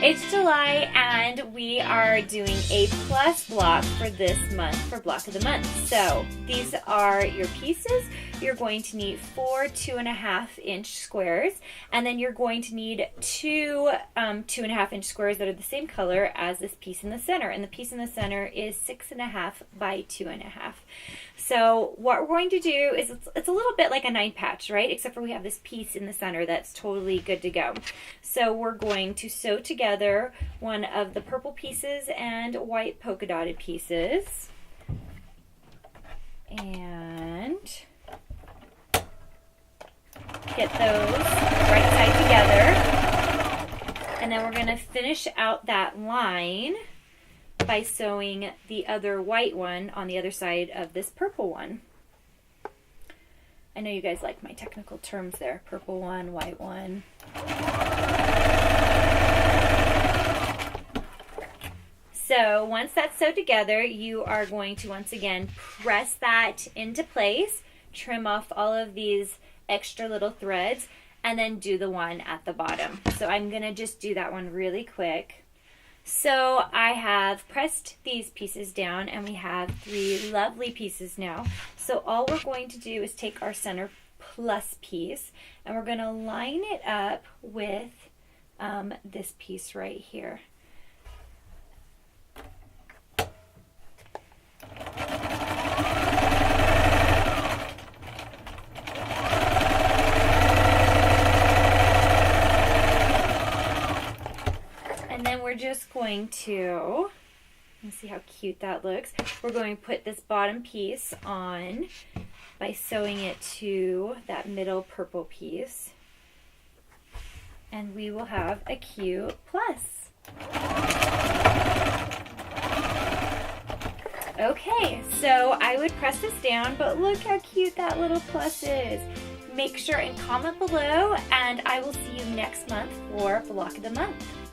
It's July and we are doing a plus block for this month for block of the month. So these are your pieces. You're going to need 4 2.5-inch squares, and then you're going to need two 2.5-inch squares that are the same color as this piece in the center, and the piece in the center is 6.5 by 2.5. So what we're going to do is it's a little bit like a 9 patch, right? Except for we have this piece in the center that's totally good to go. So we're going to sew together one of the purple pieces and white polka dotted pieces. And get those right side together. And then we're going to finish out that line by sewing the other white one on the other side of this purple one. I know you guys like my technical terms there. Purple one, white one. So once that's sewed together, you are going to once again press that into place, trim off all of these extra little threads, and then do the one at the bottom. So I'm going to just do that one really quick. So I have pressed these pieces down and we have 3 lovely pieces now. So all we're going to do is take our center plus piece and we're going to line it up with this piece right here. Just going to, let's see how cute that looks. We're going to put this bottom piece on by sewing it to that middle purple piece, and we will have a cute plus. Okay, so I would press this down, but look how cute that little plus is. Make sure and comment below, and I will see you next month for Block of the Month.